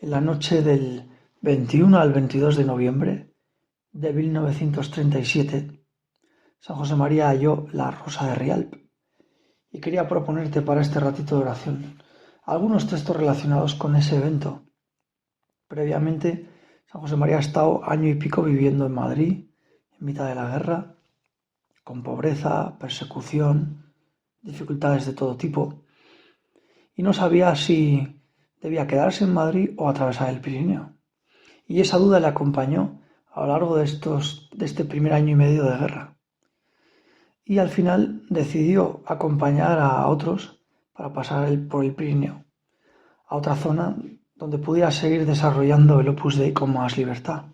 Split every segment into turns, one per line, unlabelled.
En la noche del 21 al 22 de noviembre de 1937, San José María halló la Rosa de Rialp y quería proponerte para este ratito de oración algunos textos relacionados con ese evento. Previamente, San José María ha estado año y pico viviendo en Madrid, en mitad de la guerra, con pobreza, persecución, dificultades de todo tipo, y no sabía si debía quedarse en Madrid o atravesar el Pirineo. Y esa duda le acompañó a lo largo de este primer año y medio de guerra. Y al final decidió acompañar a otros para pasar por el Pirineo, a otra zona donde pudiera seguir desarrollando el Opus Dei con más libertad.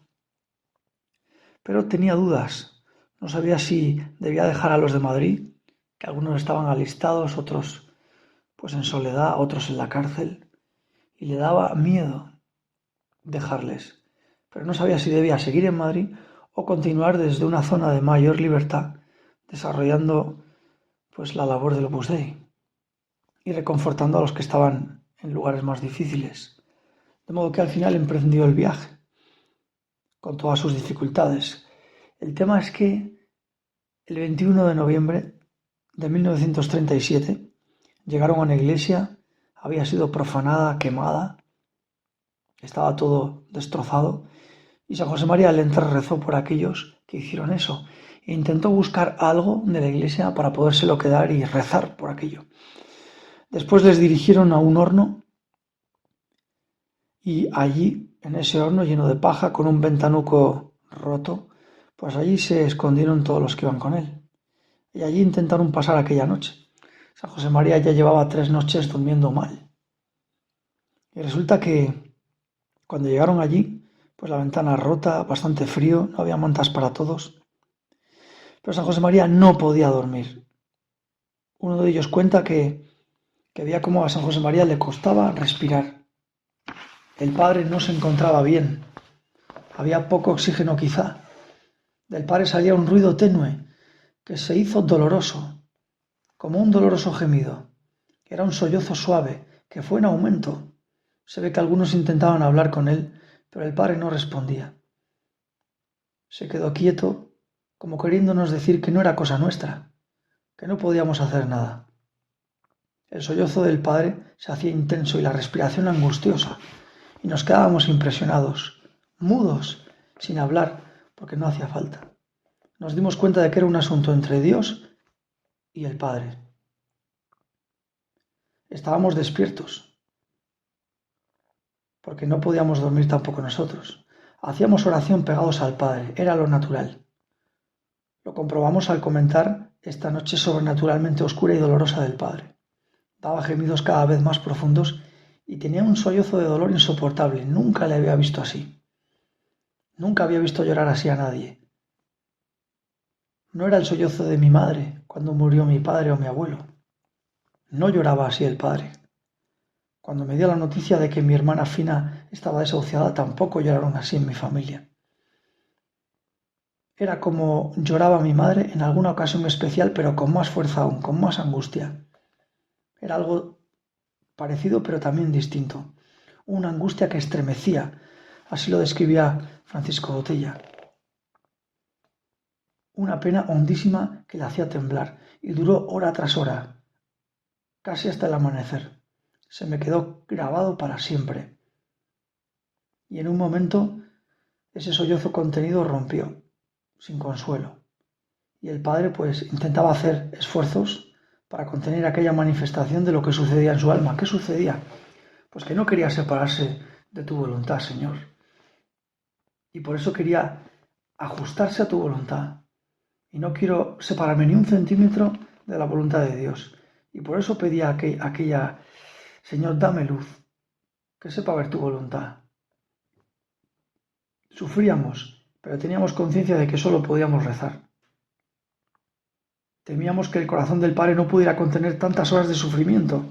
Pero tenía dudas, no sabía si debía dejar a los de Madrid, que algunos estaban alistados, otros pues en soledad, otros en la cárcel, y le daba miedo dejarles, pero no sabía si debía seguir en Madrid o continuar desde una zona de mayor libertad, desarrollando pues la labor del Opus Dei y reconfortando a los que estaban en lugares más difíciles. De modo que al final emprendió el viaje, con todas sus dificultades. El tema es que el 21 de noviembre de 1937 llegaron a una iglesia, había sido profanada, quemada, estaba todo destrozado, y San José María al entrar rezó por aquellos que hicieron eso e intentó buscar algo de la iglesia para podérselo quedar y rezar por aquello. Después les dirigieron a un horno y allí, en ese horno lleno de paja, con un ventanuco roto, pues allí se escondieron todos los que iban con él. Y allí intentaron pasar aquella noche. San José María ya llevaba 3 noches durmiendo mal. Y resulta que cuando llegaron allí, pues la ventana rota, bastante frío, no había mantas para todos. Pero San José María no podía dormir. Uno de ellos cuenta que veía cómo a San José María le costaba respirar. El padre no se encontraba bien. Había poco oxígeno quizá. Del padre salía un ruido tenue que se hizo doloroso, como un doloroso gemido. Era un sollozo suave que fue en aumento. Se ve que algunos intentaban hablar con él, pero el padre no respondía. Se quedó quieto, como queriéndonos decir que no era cosa nuestra, que no podíamos hacer nada. El sollozo del padre se hacía intenso y la respiración angustiosa, y nos quedábamos impresionados, mudos, sin hablar, porque no hacía falta. Nos dimos cuenta de que era un asunto entre Dios y el Padre. Estábamos despiertos, porque no podíamos dormir tampoco nosotros. Hacíamos oración pegados al Padre, era lo natural. Lo comprobamos al comentar esta noche sobrenaturalmente oscura y dolorosa del Padre. Daba gemidos cada vez más profundos y tenía un sollozo de dolor insoportable. Nunca le había visto así. Nunca había visto llorar así a nadie. No era el sollozo de mi madre cuando murió mi padre o mi abuelo. No lloraba así el padre. Cuando me dio la noticia de que mi hermana Fina estaba desahuciada, tampoco lloraron así en mi familia. Era como lloraba mi madre en alguna ocasión especial, pero con más fuerza aún, con más angustia. Era algo parecido, pero también distinto. Una angustia que estremecía, así lo describía Francisco Botella. Una pena hondísima que le hacía temblar, y duró hora tras hora, casi hasta el amanecer. Se me quedó grabado para siempre. Y en un momento ese sollozo contenido rompió, sin consuelo. Y el padre pues intentaba hacer esfuerzos para contener aquella manifestación de lo que sucedía en su alma. ¿Qué sucedía? Pues que no quería separarse de tu voluntad, Señor. Y por eso quería ajustarse a tu voluntad. Y no quiero separarme ni un centímetro de la voluntad de Dios. Y por eso pedía aquella, Señor, dame luz, que sepa ver tu voluntad. Sufríamos, pero teníamos conciencia de que solo podíamos rezar. Temíamos que el corazón del padre no pudiera contener tantas horas de sufrimiento,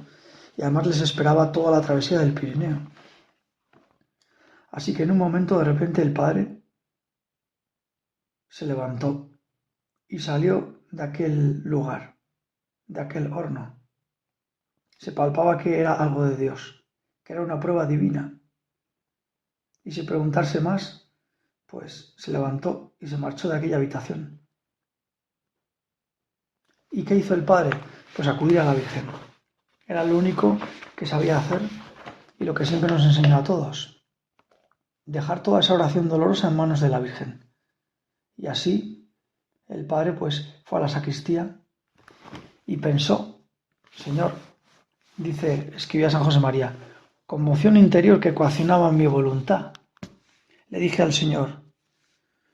y además les esperaba toda la travesía del Pirineo. Así que en un momento de repente el padre se levantó y salió de aquel lugar, de aquel horno. Se palpaba que era algo de Dios, que era una prueba divina. y sin preguntarse más, pues se levantó y se marchó de aquella habitación. ¿Y qué hizo el padre? Pues acudir a la Virgen. Era lo único que sabía hacer y lo que siempre nos enseñó a todos. Dejar toda esa oración dolorosa en manos de la Virgen. Y así el padre pues fue a la sacristía y pensó, Señor, escribía San José María, conmoción interior que coaccionaba mi voluntad. Le dije al Señor,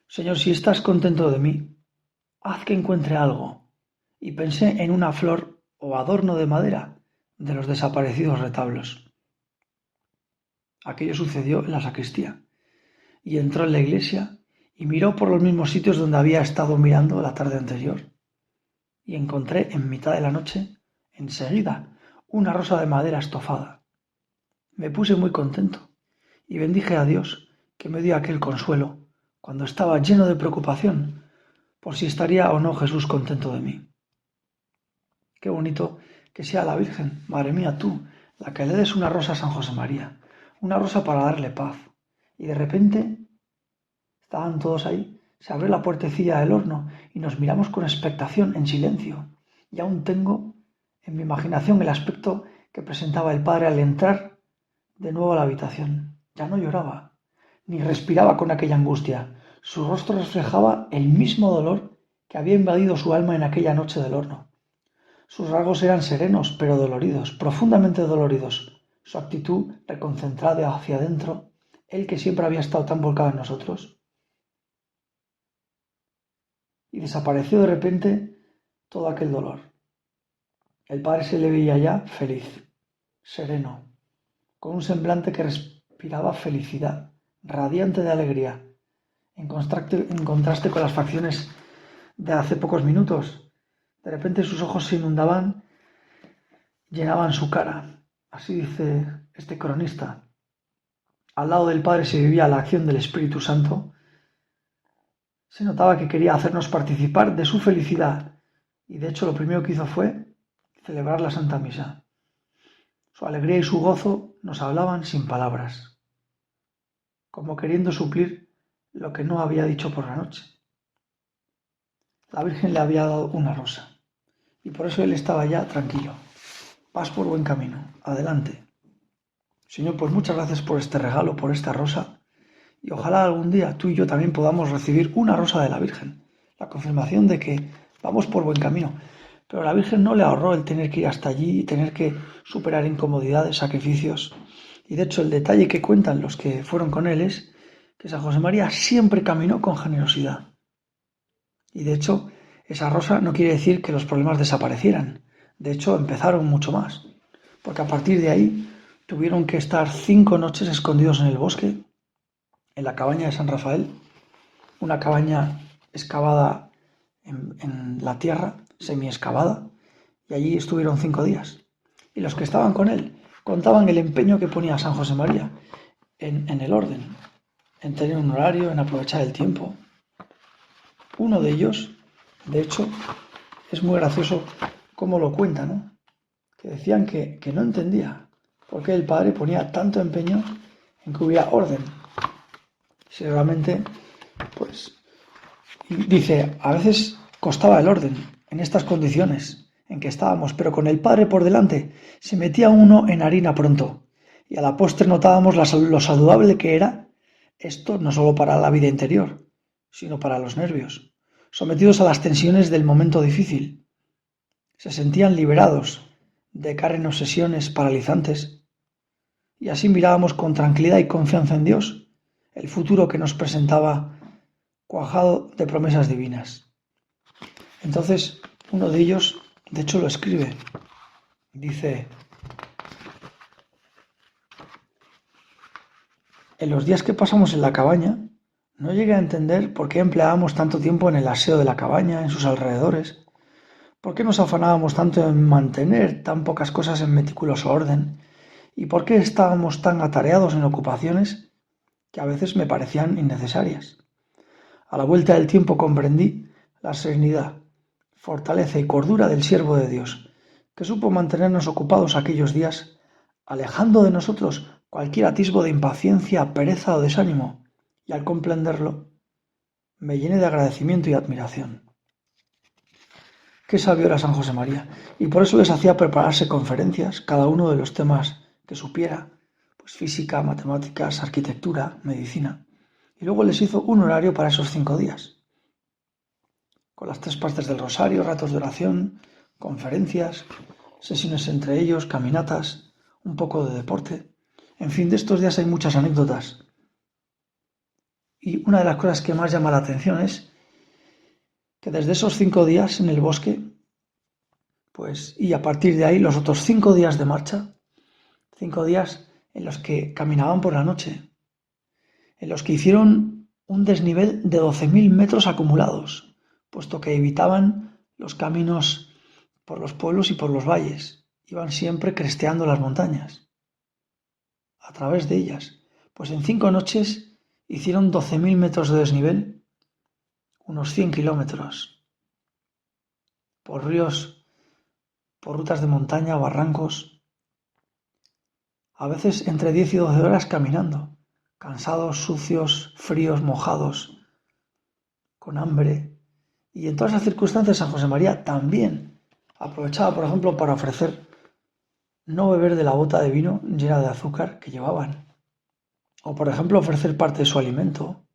Señor, si estás contento de mí, haz que encuentre algo. Y pensé en una flor o adorno de madera de los desaparecidos retablos. Aquello sucedió en la sacristía, y entró en la iglesia y miró por los mismos sitios donde había estado mirando la tarde anterior. Y encontré en mitad de la noche, enseguida, una rosa de madera estofada. Me puse muy contento y bendije a Dios que me dio aquel consuelo cuando estaba lleno de preocupación por si estaría o no Jesús contento de mí. Qué bonito que sea la Virgen, madre mía, tú, la que le des una rosa a San José María, una rosa para darle paz. Y de repente estaban todos ahí, se abrió la puertecilla del horno y nos miramos con expectación, en silencio. Y aún tengo en mi imaginación el aspecto que presentaba el padre al entrar de nuevo a la habitación. Ya no lloraba, ni respiraba con aquella angustia. Su rostro reflejaba el mismo dolor que había invadido su alma en aquella noche del horno. Sus rasgos eran serenos, pero doloridos, profundamente doloridos. Su actitud reconcentrada hacia adentro, él que siempre había estado tan volcado en nosotros. Y desapareció de repente todo aquel dolor. El padre se le veía ya feliz, sereno, con un semblante que respiraba felicidad, radiante de alegría, en contraste con las facciones de hace pocos minutos. De repente sus ojos se inundaban, llenaban su cara. Así dice este cronista. Al lado del Padre se vivía la acción del Espíritu Santo. Se notaba que quería hacernos participar de su felicidad y de hecho lo primero que hizo fue celebrar la Santa Misa. Su alegría y su gozo nos hablaban sin palabras, como queriendo suplir lo que no había dicho por la noche. La Virgen le había dado una rosa y por eso él estaba ya tranquilo. Vas por buen camino, adelante. Señor, pues muchas gracias por este regalo, por esta rosa, y ojalá algún día tú y yo también podamos recibir una rosa de la Virgen, la confirmación de que vamos por buen camino. Pero la Virgen no le ahorró el tener que ir hasta allí y tener que superar incomodidades, sacrificios. Y de hecho el detalle que cuentan los que fueron con él es que San José María siempre caminó con generosidad. Y de hecho esa rosa no quiere decir que los problemas desaparecieran. De hecho empezaron mucho más. Porque a partir de ahí tuvieron que estar 5 noches escondidos en el bosque, en la cabaña de San Rafael, una cabaña excavada en la tierra, semi-excavada, y allí estuvieron 5 días. Y los que estaban con él contaban el empeño que ponía San José María en el orden, en tener un horario, en aprovechar el tiempo. Uno de ellos, de hecho, es muy gracioso cómo lo cuenta, ¿no? Que decían que no entendía por qué el padre ponía tanto empeño en que hubiera orden. Si realmente, pues, dice, a veces costaba el orden en estas condiciones en que estábamos, pero con el padre por delante se metía uno en harina pronto. Y a la postre notábamos lo saludable que era esto no solo para la vida interior, sino para los nervios, sometidos a las tensiones del momento difícil. Se sentían liberados de caer en obsesiones paralizantes y así mirábamos con tranquilidad y confianza en Dios el futuro que nos presentaba cuajado de promesas divinas. Entonces, uno de ellos, de hecho lo escribe, dice, en los días que pasamos en la cabaña, no llegué a entender por qué empleábamos tanto tiempo en el aseo de la cabaña, en sus alrededores, por qué nos afanábamos tanto en mantener tan pocas cosas en meticuloso orden, y por qué estábamos tan atareados en ocupaciones que a veces me parecían innecesarias. A la vuelta del tiempo comprendí la serenidad, fortaleza y cordura del siervo de Dios, que supo mantenernos ocupados aquellos días, alejando de nosotros cualquier atisbo de impaciencia, pereza o desánimo, y al comprenderlo, me llené de agradecimiento y admiración. Qué sabio era San José María, y por eso les hacía prepararse conferencias, cada uno de los temas que supiera, pues física, matemáticas, arquitectura, medicina, y luego les hizo un horario para esos 5 días, con las 3 partes del rosario, ratos de oración, conferencias, sesiones entre ellos, caminatas, un poco de deporte. En fin, de estos días hay muchas anécdotas. Y una de las cosas que más llama la atención es que desde esos 5 días en el bosque, pues, y a partir de ahí los otros 5 días de marcha, 5 días en los que caminaban por la noche, en los que hicieron un desnivel de 12.000 metros acumulados, puesto que evitaban los caminos por los pueblos y por los valles, iban siempre cresteando las montañas, a través de ellas. Pues en 5 noches hicieron 12.000 metros de desnivel, unos 100 kilómetros, por ríos, por rutas de montaña, barrancos, a veces entre 10 y 12 horas caminando, cansados, sucios, fríos, mojados, con hambre. Y en todas esas circunstancias San José María también aprovechaba, por ejemplo, para ofrecer no beber de la bota de vino llena de azúcar que llevaban. O, por ejemplo, ofrecer parte de su alimento,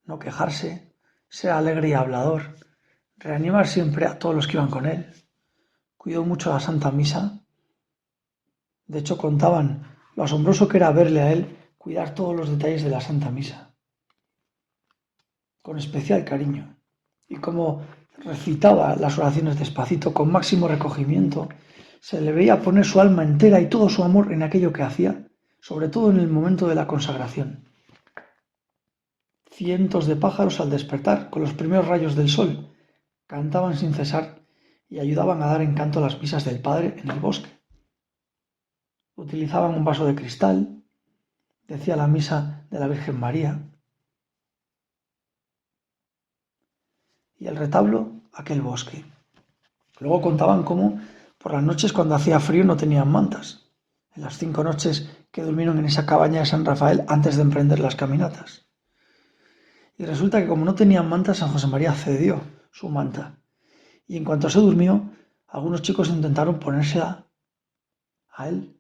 no quejarse, ser alegre y hablador, reanimar siempre a todos los que iban con él. Cuidó mucho la Santa Misa. De hecho, contaban lo asombroso que era verle a él cuidar todos los detalles de la Santa Misa, con especial cariño, y como recitaba las oraciones despacito, con máximo recogimiento, se le veía poner su alma entera y todo su amor en aquello que hacía, sobre todo en el momento de la consagración. Cientos de pájaros al despertar, con los primeros rayos del sol, cantaban sin cesar y ayudaban a dar encanto a las misas del Padre en el bosque. Utilizaban un vaso de cristal, decía la misa de la Virgen María, y el retablo aquel bosque. Luego contaban cómo por las noches cuando hacía frío no tenían mantas, en las 5 noches que durmieron en esa cabaña de San Rafael antes de emprender las caminatas. Y resulta que como no tenían mantas, San José María cedió su manta. Y en cuanto se durmió, algunos chicos intentaron ponérsela a él,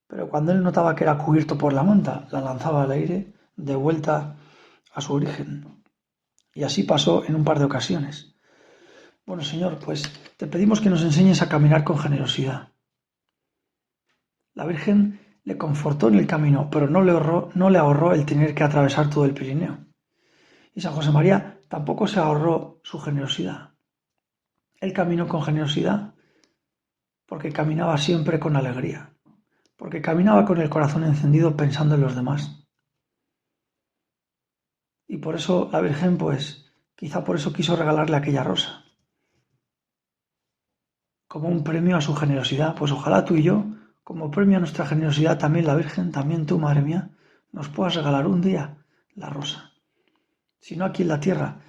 pero cuando él notaba que era cubierto por la manta, la lanzaba al aire, de vuelta a su origen. Y así pasó en un par de ocasiones. Bueno, Señor, pues te pedimos que nos enseñes a caminar con generosidad. La Virgen le confortó en el camino, pero no le ahorró el tener que atravesar todo el Pirineo. Y San José María tampoco se ahorró su generosidad. Él caminó con generosidad porque caminaba siempre con alegría, porque caminaba con el corazón encendido pensando en los demás. Y por eso la Virgen, pues, quizá por eso quiso regalarle aquella rosa, como un premio a su generosidad. Pues ojalá tú y yo, como premio a nuestra generosidad, también la Virgen, también tú, Madre mía, nos puedas regalar un día la rosa. Si no aquí en la tierra,